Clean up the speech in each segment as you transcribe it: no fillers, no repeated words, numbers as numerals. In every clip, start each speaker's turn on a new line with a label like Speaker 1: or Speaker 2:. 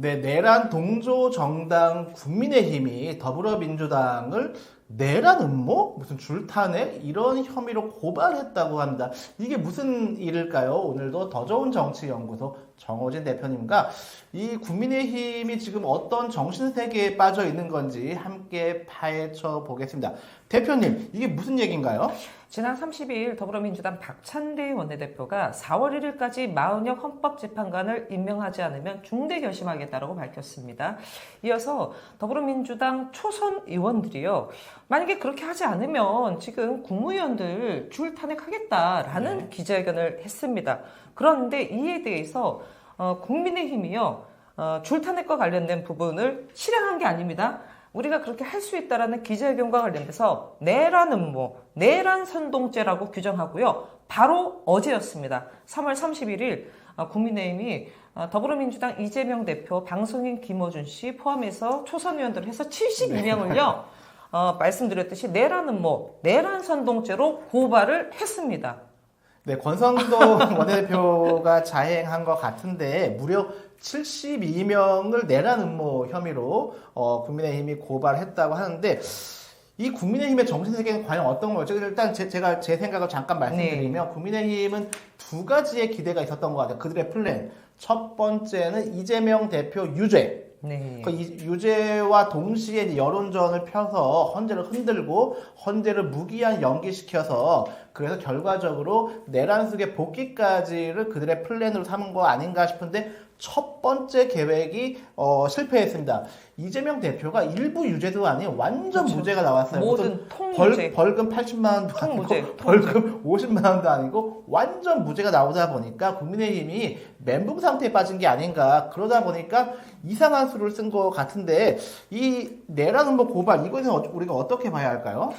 Speaker 1: 네, 내란 동조 정당 국민의힘이 더불어민주당을 내란 음모? 무슨 줄타nek? 이런 혐의로 고발했다고 합니다. 이게 무슨 일일까요? 오늘도 더 좋은 정치연구소 정호진 대표님과 이 국민의힘이 지금 어떤 정신세계에 빠져 있는 건지 함께 파헤쳐 보겠습니다. 대표님, 이게 무슨 얘기인가요?
Speaker 2: 지난 30일 더불어민주당 박찬대 원내대표가 4월 1일까지 마은혁 헌법재판관을 임명하지 않으면 중대 결심하겠다고 밝혔습니다. 이어서 더불어민주당 초선 의원들이요, 만약에 그렇게 하지 않으면 지금 국무위원들 줄 탄핵하겠다라는 기자회견을 했습니다. 그런데 이에 대해서 국민의힘이요, 줄 탄핵과 관련된 부분을 실행한 게 아닙니다. 우리가 그렇게 할 수 있다라는 기자회견과 관련돼서 내란 음모, 내란 선동죄라고 규정하고요. 바로 어제였습니다. 3월 31일 국민의힘이 더불어민주당 이재명 대표, 방송인 김어준 씨 포함해서 초선 의원들 해서 72명을요. 말씀드렸듯이 내란 음모, 내란 선동죄로 고발을 했습니다.
Speaker 1: 네, 권성동 원내대표가 자행한 것 같은데 무려 72명을 내란 음모 혐의로 국민의힘이 고발했다고 하는데 이 국민의힘의 정신세계는 과연 어떤 거죠? 일단 제가 제 생각을 잠깐 말씀드리면 국민의힘은 두 가지의 기대가 있었던 것 같아요. 그들의 플랜. 첫 번째는 이재명 대표 유죄.
Speaker 2: 네.
Speaker 1: 그 유죄와 동시에 이제 여론전을 펴서 헌재를 흔들고 헌재를 무기한 연기시켜서 그래서 결과적으로 내란 속의 복귀까지를 그들의 플랜으로 삼은 거 아닌가 싶은데 첫 번째 계획이 실패했습니다. 이재명 대표가 일부 유죄도 아닌 완전
Speaker 2: 그렇죠.
Speaker 1: 무죄가 나왔어요.
Speaker 2: 모든 통무죄.
Speaker 1: 벌금 80만 원도
Speaker 2: 통무죄,
Speaker 1: 아니고 벌금 50만 원도 아니고 완전 무죄가 나오다 보니까 국민의힘이 멘붕 상태에 빠진 게 아닌가. 그러다 보니까 이상한 수를 쓴 것 같은데 이 내란 음모 고발 이것은 우리가 어떻게 봐야 할까요?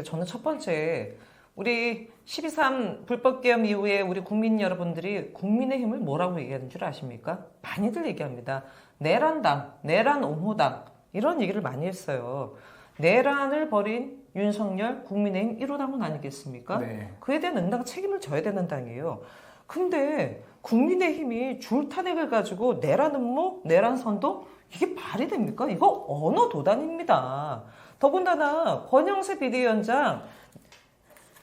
Speaker 2: 저는 첫 번째, 우리 12.3 불법개혁 이후에 우리 국민 여러분들이 국민의힘을 뭐라고 얘기하는 줄 아십니까? 많이들 얘기합니다. 내란당, 내란 옹호당 이런 얘기를 많이 했어요. 내란을 벌인 윤석열 국민의힘 1호당은 아니겠습니까?
Speaker 1: 네.
Speaker 2: 그에 대한 응당 책임을 져야 되는 당이에요. 근데 국민의힘이 줄탄핵을 가지고 내란 음모, 내란 선동 이게 말이 됩니까? 이거 언어 도단입니다. 더군다나 권영세 비대위원장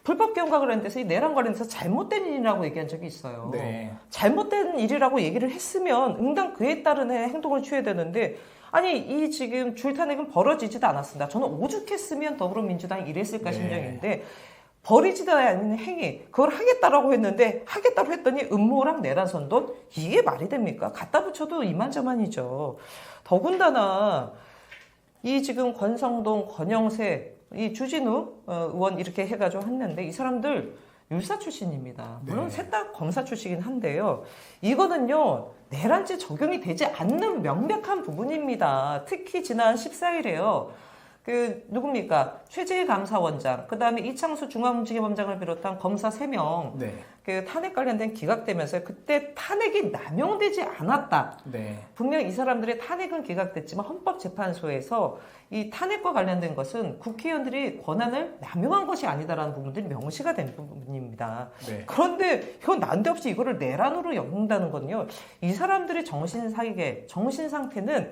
Speaker 2: 불법개혁과 관련돼서 이 내란 관련돼서 잘못된 일이라고 얘기한 적이 있어요.
Speaker 1: 네.
Speaker 2: 잘못된 일이라고 얘기를 했으면 응당 그에 따른 행동을 취해야 되는데 아니 이 지금 줄탄핵은 벌어지지도 않았습니다. 저는 오죽했으면 더불어민주당이 이랬을까 심정인데 벌이지도 않는 행위 그걸 하겠다라고 했는데 하겠다고 했더니 음모랑 내란 선동 이게 말이 됩니까? 갖다 붙여도 이만저만이죠. 더군다나 이 지금 권성동, 권영세 이 주진우 의원 이렇게 해가지고 했는데 이 사람들 율사 출신입니다. 물론 셋 다 검사 출신이긴 한데요. 이거는요 내란죄 적용이 되지 않는 명백한 부분입니다. 특히 지난 14일에요. 누굽니까? 최재희 감사원장, 그 다음에 이창수 중앙지검장을 비롯한 검사 3명, 탄핵 관련된 기각되면서 그때 탄핵이 남용되지 않았다. 분명 이 사람들의 탄핵은 기각됐지만 헌법재판소에서 이 탄핵과 관련된 것은 국회의원들이 권한을 남용한 것이 아니다라는 부분들이 명시가 된 부분입니다. 그런데 이건 난데없이 이거를 내란으로 엮는다는 건요. 이 사람들의 정신 상태는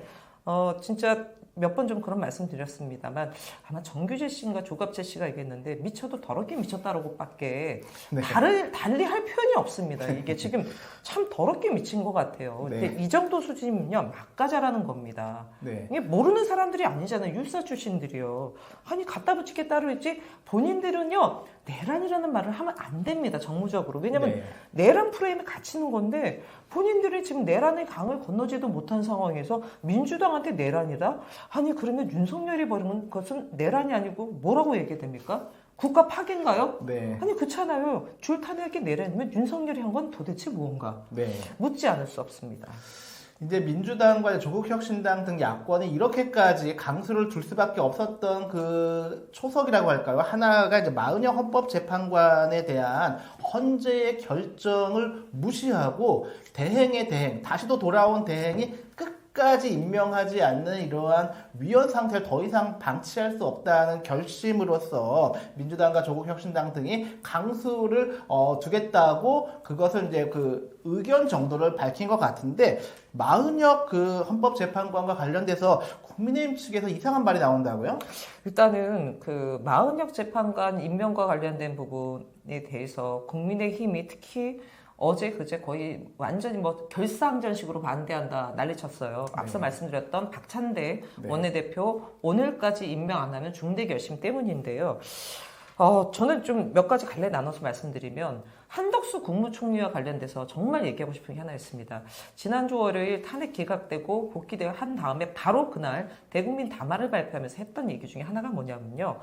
Speaker 2: 진짜 몇 번 좀 그런 말씀 드렸습니다만 아마 정규재 씨인가 조갑재 씨가 얘기했는데 미쳐도 더럽게 미쳤다라고 밖에 달리 할 표현이 없습니다. 이게 지금 참 더럽게 미친 것 같아요. 근데 이 정도 수준이면요 막가자라는 겁니다. 이게 모르는 사람들이 아니잖아요. 율사 출신들이요. 아니 갖다 붙이게 따로 했지 본인들은요 내란이라는 말을 하면 안 됩니다. 정무적으로. 왜냐하면 내란 프레임에 갇히는 건데 본인들이 지금 내란의 강을 건너지도 못한 상황에서 민주당한테 내란이다? 아니 그러면 윤석열이 벌인 것은 내란이 아니고 뭐라고 얘기해야 됩니까? 국가 파괴인가요? 아니 그렇잖아요. 줄탄핵이 내란이면 윤석열이 한 건 도대체 무언가? 묻지 않을 수 없습니다.
Speaker 1: 이제 민주당과 조국혁신당 등 야권이 이렇게까지 강수를 둘 수밖에 없었던 그 초석이라고 할까요? 하나가 이제 마은혁 헌법재판관에 대한 헌재의 결정을 무시하고 대행의 대행, 다시도 돌아온 대행이 끝까지 끝까지 임명하지 않는 이러한 위헌 상태를 더 이상 방치할 수 없다는 결심으로서 민주당과 조국혁신당 등이 강수를 두겠다고 그것을 이제 그 의견 정도를 밝힌 것 같은데 마은혁 그 헌법재판관과 관련돼서 국민의힘 측에서 이상한 말이 나온다고요?
Speaker 2: 일단은 그 마은혁 재판관 임명과 관련된 부분에 대해서 국민의힘이 특히 어제 그제 거의 완전히 뭐 결사항전식으로 반대한다 난리쳤어요. 앞서
Speaker 1: 네.
Speaker 2: 말씀드렸던 박찬대
Speaker 1: 네.
Speaker 2: 원내대표 오늘까지 임명 안 하면 중대 결심 때문인데요. 저는 좀 몇 가지 갈래 나눠서 말씀드리면 한덕수 국무총리와 관련돼서 정말 얘기하고 싶은 게 하나 있습니다. 지난주 월요일 탄핵 기각되고 복귀되어 한 다음에 바로 그날 대국민 담화를 발표하면서 했던 얘기 중에 하나가 뭐냐면요.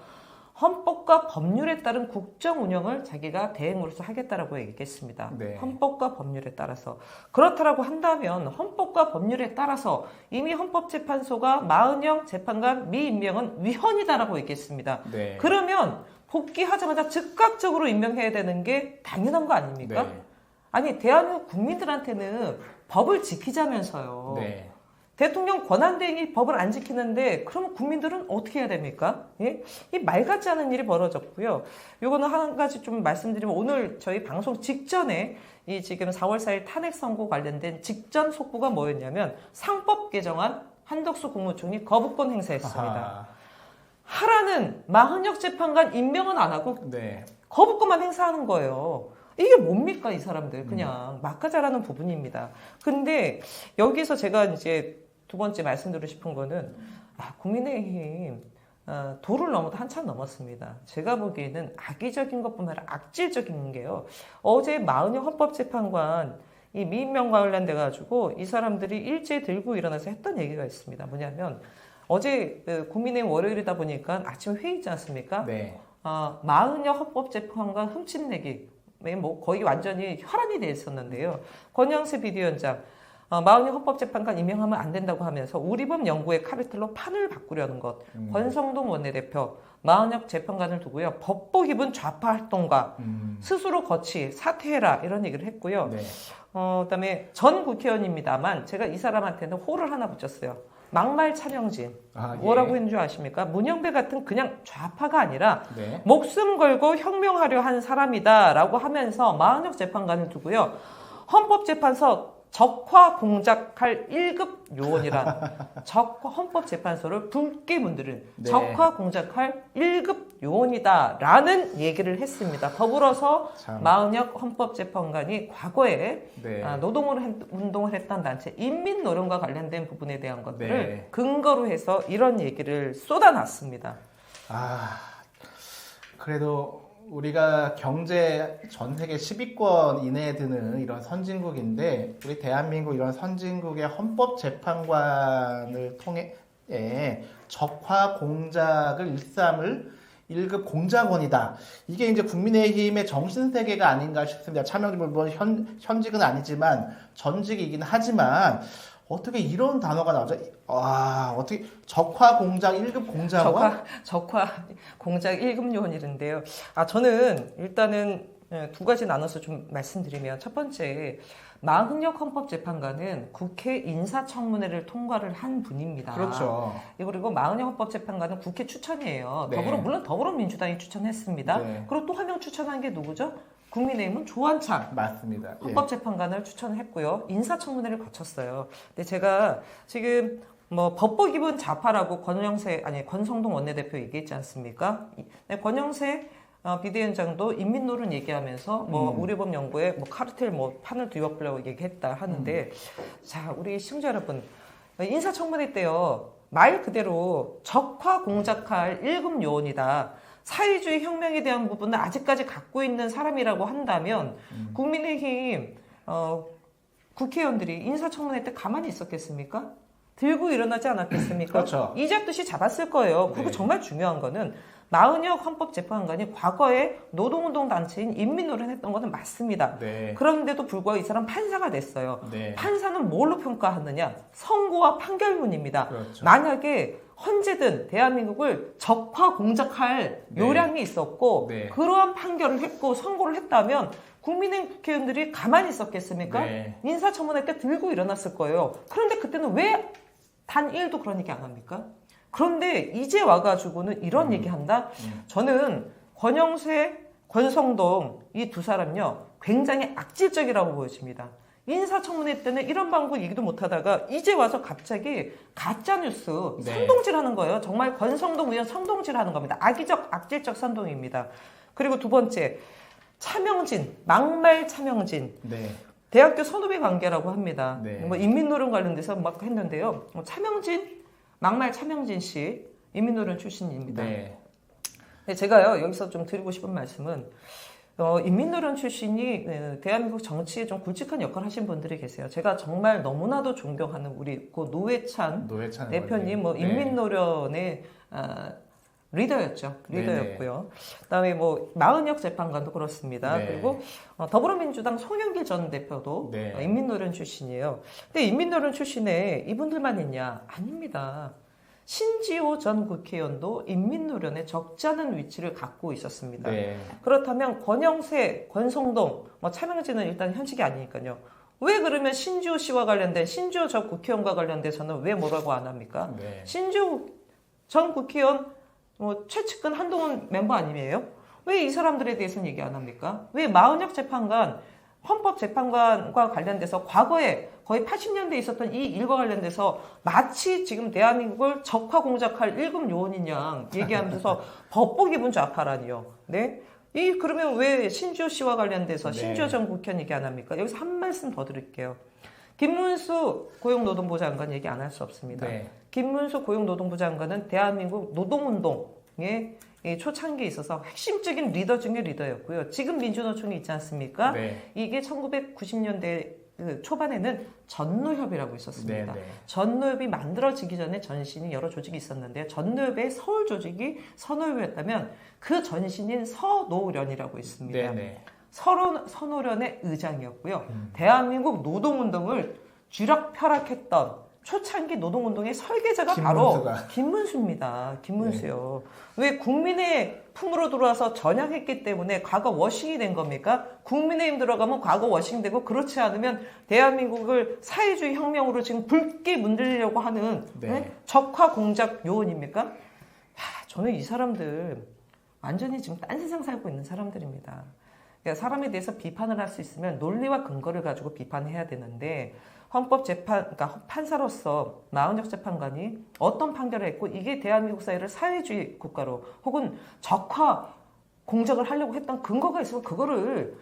Speaker 2: 헌법과 법률에 따른 국정 운영을 자기가 대행으로서 하겠다라고 얘기했습니다.
Speaker 1: 네.
Speaker 2: 헌법과 법률에 따라서. 그렇다라고 한다면 헌법과 법률에 따라서 이미 헌법재판소가 마은영 재판관 미임명은 위헌이다라고 얘기했습니다.
Speaker 1: 네.
Speaker 2: 그러면 복귀하자마자 즉각적으로 임명해야 되는 게 당연한 거 아닙니까?
Speaker 1: 네.
Speaker 2: 아니 대한민국 국민들한테는 법을 지키자면서요.
Speaker 1: 네.
Speaker 2: 대통령 권한대행이 법을 안 지키는데 그러면 국민들은 어떻게 해야 됩니까? 예? 이 말 같지 않은 일이 벌어졌고요. 요거는 한 가지 좀 말씀드리면 오늘 저희 방송 직전에 이 지금 4월 4일 탄핵 선고 관련된 직전 속보가 뭐였냐면 상법 개정안 한덕수 국무총리 거부권 행사했습니다.
Speaker 1: 아하.
Speaker 2: 하라는 마은혁 재판관 임명은 안 하고
Speaker 1: 네.
Speaker 2: 거부권만 행사하는 거예요. 이게 뭡니까 이 사람들 그냥 막가자라는 부분입니다. 근데 여기서 제가 이제 두 번째 말씀드리고 싶은 거는 국민의힘 도를 넘어도 한참 넘었습니다. 제가 보기에는 악의적인 것뿐만 아니라 악질적인 게요. 어제 마은혁 헌법재판관 이 미임명과 관련돼 가지고 이 사람들이 일제 들고 일어나서 했던 얘기가 있습니다. 뭐냐면 어제 국민의힘 월요일이다 보니까 아침 회의 있지 않습니까?
Speaker 1: 네.
Speaker 2: 마은혁 헌법재판관 흠집내기 뭐 거의 완전히 혈안이 돼 있었는데요. 권영세 비대위원장 마은혁 헌법재판관 임명하면 안 된다고 하면서 우리법 연구의 카르텔로 판을 바꾸려는 것. 권성동 원내대표 마은혁 재판관을 두고요. 법보 기분 좌파 활동가 스스로 거치 사퇴해라 이런 얘기를 했고요.
Speaker 1: 네.
Speaker 2: 그다음에 전 국회의원입니다만 제가 이 사람한테는 호를 하나 붙였어요. 막말 찬영진.
Speaker 1: 아, 예.
Speaker 2: 뭐라고 했는 줄 아십니까? 문영배 같은 그냥 좌파가 아니라
Speaker 1: 네.
Speaker 2: 목숨 걸고 혁명하려 한 사람이다라고 하면서 마은혁 재판관을 두고요. 헌법재판소 적화 공작할 1급 요원이란 헌법재판소를 붉게 문드는
Speaker 1: 네.
Speaker 2: 적화 공작할 1급 요원이다라는 얘기를 했습니다. 더불어서
Speaker 1: 참.
Speaker 2: 마은혁 헌법재판관이 과거에
Speaker 1: 네.
Speaker 2: 운동을 했던 단체 인민노련과 관련된 부분에 대한 것들을
Speaker 1: 네.
Speaker 2: 근거로 해서 이런 얘기를 쏟아놨습니다.
Speaker 1: 그래도 우리가 경제 전 세계 10위권 이내에 드는 이런 선진국인데 우리 대한민국 이런 선진국의 헌법재판관을 통해 적화 공작을 일삼을 1급 공작원이다. 이게 이제 국민의힘의 정신세계가 아닌가 싶습니다. 차명진 물론 현직은 아니지만 전직이긴 하지만 어떻게 이런 단어가 나오죠? 어떻게 적화 공작 1급 공작원?
Speaker 2: 적화 공작 1급 요원이던데요. 저는 일단은 두 가지 나눠서 좀 말씀드리면 첫 번째 마은혁 헌법재판관은 국회 인사청문회를 통과를 한 분입니다.
Speaker 1: 그렇죠.
Speaker 2: 그리고 마은혁 헌법재판관은 국회 추천이에요.
Speaker 1: 네.
Speaker 2: 물론 더불어민주당이 추천했습니다.
Speaker 1: 네.
Speaker 2: 그리고 또 한 명 추천한 게 누구죠? 국민의힘은 조한창
Speaker 1: 맞습니다.
Speaker 2: 헌법재판관을 추천했고요. 인사청문회를 거쳤어요. 근데 제가 지금 뭐 법보 기분 좌파라고 권성동 원내대표 얘기했지 않습니까? 네, 권영세 비대위원장도 인민노련 얘기하면서 뭐 우리법 연구에 뭐 카르텔 뭐 판을 뒤엎으려고 얘기했다 하는데 자 우리 시청자 여러분 인사청문회 때요 말 그대로 적화 공작할 1급 요원이다. 사회주의 혁명에 대한 부분을 아직까지 갖고 있는 사람이라고 한다면 국민의힘 국회의원들이 인사청문회 때 가만히 있었겠습니까? 들고 일어나지 않았겠습니까?
Speaker 1: 그렇죠.
Speaker 2: 이 잡듯이 잡았을 거예요. 그리고
Speaker 1: 네.
Speaker 2: 정말 중요한 거는 마은혁 헌법재판관이 과거에 노동운동 단체인 인민노련 했던 것은 맞습니다.
Speaker 1: 네.
Speaker 2: 그런데도 불구하고 이 사람 판사가 됐어요.
Speaker 1: 네.
Speaker 2: 판사는 뭘로 평가하느냐? 선고와 판결문입니다.
Speaker 1: 그렇죠.
Speaker 2: 만약에 언제든 대한민국을 적화 공작할
Speaker 1: 네.
Speaker 2: 요량이 있었고
Speaker 1: 네.
Speaker 2: 그러한 판결을 했고 선고를 했다면 국민의힘 국회의원들이 가만히 있었겠습니까?
Speaker 1: 네.
Speaker 2: 인사청문회 때 들고 일어났을 거예요. 그런데 그때는 왜 단 1도 그런 얘기 안 합니까? 그런데 이제 와가지고는 이런 얘기 한다? 저는 권영세, 권성동 이 두 사람요 굉장히 악질적이라고 보여집니다. 인사청문회 때는 이런 방법 얘기도 못하다가 이제 와서 갑자기 가짜뉴스
Speaker 1: 네.
Speaker 2: 선동질하는 거예요. 정말 권성동 의원 선동질하는 겁니다. 악의적 악질적 선동입니다. 그리고 두 번째 차명진 막말 차명진
Speaker 1: 네.
Speaker 2: 대학교 선후배 관계라고 합니다.
Speaker 1: 네.
Speaker 2: 뭐 인민노련 관련돼서 막 했는데요. 차명진 막말 차명진 씨 인민노련 출신입니다.
Speaker 1: 네.
Speaker 2: 근데 제가요 여기서 좀 드리고 싶은 말씀은 인민노련 출신이 대한민국 정치에 좀 굵직한 역할을 하신 분들이 계세요. 제가 정말 너무나도 존경하는 우리 그 노회찬 대표님, 뭐
Speaker 1: 네.
Speaker 2: 인민노련의 리더였죠. 리더였고요. 그다음에 뭐 마은혁 재판관도 그렇습니다.
Speaker 1: 네.
Speaker 2: 그리고 더불어민주당 송영길 전 대표도
Speaker 1: 네.
Speaker 2: 인민노련 출신이에요. 근데 인민노련 출신에 이분들만 있냐? 아닙니다. 신지호 전 국회의원도 인민노련에 적지 않은 위치를 갖고 있었습니다.
Speaker 1: 네.
Speaker 2: 그렇다면 권영세, 권성동, 뭐 차명진은 일단 현직이 아니니까요. 왜 그러면 신지호 씨와 관련된 신지호 전 국회의원과 관련돼서는 왜 뭐라고 안 합니까?
Speaker 1: 네.
Speaker 2: 신지호 전 국회의원 최측근 한동훈 멤버 아니에요? 왜 이 사람들에 대해서는 얘기 안 합니까? 왜 마은혁 재판관, 헌법재판관과 관련돼서 과거에 거의 80년대에 있었던 이 일과 관련돼서 마치 지금 대한민국을 적화 공작할 1급 요원인 양 얘기하면서 법보 기분 좌파라니요. 네? 그러면 왜 신지호 씨와 관련돼서
Speaker 1: 네.
Speaker 2: 신지호 전 국회의원 얘기 안 합니까? 여기서 한 말씀 더 드릴게요. 김문수 고용노동부 장관 얘기 안 할 수 없습니다.
Speaker 1: 네.
Speaker 2: 김문수 고용노동부 장관은 대한민국 노동운동의 초창기에 있어서 핵심적인 리더 중의 리더였고요. 지금 민주노총이 있지 않습니까?
Speaker 1: 네.
Speaker 2: 이게 1990년대 초반에는 전노협이라고 있었습니다.
Speaker 1: 네, 네.
Speaker 2: 전노협이 만들어지기 전에 전신이 여러 조직이 있었는데 전노협의 서울 조직이 선노협이었다면 그 전신인 서노련이라고 있습니다.
Speaker 1: 네, 네.
Speaker 2: 서노련의 의장이었고요. 대한민국 노동운동을 쥐락펴락했던 초창기 노동운동의 설계자가 바로 김문수입니다. 김문수요. 네. 왜 국민의 품으로 들어와서 전향했기 때문에 과거 워싱이 된 겁니까? 국민의힘 들어가면 과거 워싱 되고 그렇지 않으면 대한민국을 사회주의 혁명으로 지금 붉게 문들려고 하는
Speaker 1: 네.
Speaker 2: 적화 공작 요원입니까? 저는 이 사람들 완전히 지금 딴 세상 살고 있는 사람들입니다. 그러니까 사람에 대해서 비판을 할 수 있으면 논리와 근거를 가지고 비판해야 되는데 그러니까 판사로서 마은혁 재판관이 어떤 판결을 했고 이게 대한민국 사회를 사회주의 국가로 혹은 적화 공작을 하려고 했던 근거가 있으면 그거를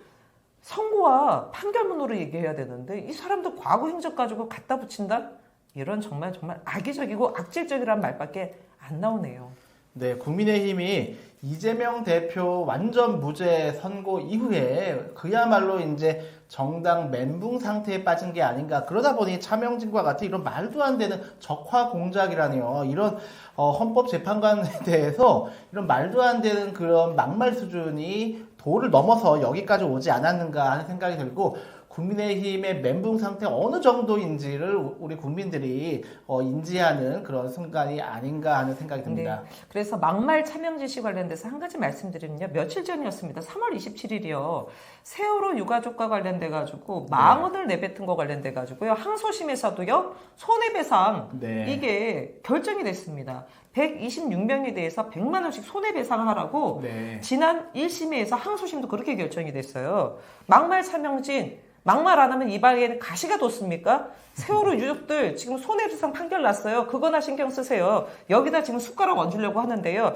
Speaker 2: 선고와 판결문으로 얘기해야 되는데 이 사람들 과거 행적 가지고 갖다 붙인다? 이런 정말 악의적이고 악질적이란 말밖에 안 나오네요.
Speaker 1: 네, 국민의힘이 이재명 대표 완전 무죄 선고 이후에 그야말로 이제 정당 멘붕 상태에 빠진 게 아닌가. 그러다 보니 차명진과 같은 이런 말도 안 되는 적화 공작이라니요. 이런 헌법재판관에 대해서 이런 말도 안 되는 그런 막말 수준이 도를 넘어서 여기까지 오지 않았는가 하는 생각이 들고 국민의힘의 멘붕 상태 어느 정도인지를 우리 국민들이 인지하는 그런 순간이 아닌가 하는 생각이 듭니다.
Speaker 2: 네. 그래서 막말 차명진 씨 관련돼서 한 가지 말씀드리면요. 며칠 전이었습니다. 3월 27일이요. 세월호 유가족과 관련돼가지고 망언을 내뱉은 거 관련돼가지고요. 항소심에서도요. 손해배상
Speaker 1: 네.
Speaker 2: 이게 결정이 됐습니다. 126명에 대해서 100만 원씩 손해배상을 하라고
Speaker 1: 네.
Speaker 2: 지난 1심에서 항소심도 그렇게 결정이 됐어요. 막말 차명진 막말 안 하면 이발에는 가시가 돋습니까? 세월호 유족들 지금 손해배상 판결 났어요. 그거나 신경 쓰세요. 여기다 지금 숟가락 얹으려고 하는데요.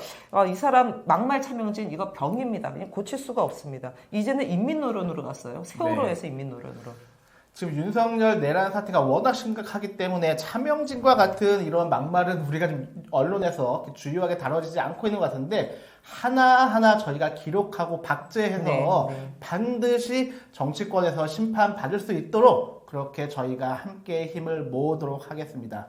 Speaker 2: 이 사람 막말 차명진 이거 병입니다. 그냥 고칠 수가 없습니다. 이제는 인민노련으로 갔어요. 세월호에서
Speaker 1: 네.
Speaker 2: 인민노련으로.
Speaker 1: 지금 윤석열 내란 사태가 워낙 심각하기 때문에 차명진과 같은 이런 막말은 우리가 좀 언론에서 주요하게 다뤄지지 않고 있는 것 같은데 하나하나 저희가 기록하고 박제해서
Speaker 2: 네.
Speaker 1: 반드시 정치권에서 심판받을 수 있도록 그렇게 저희가 함께 힘을 모으도록 하겠습니다.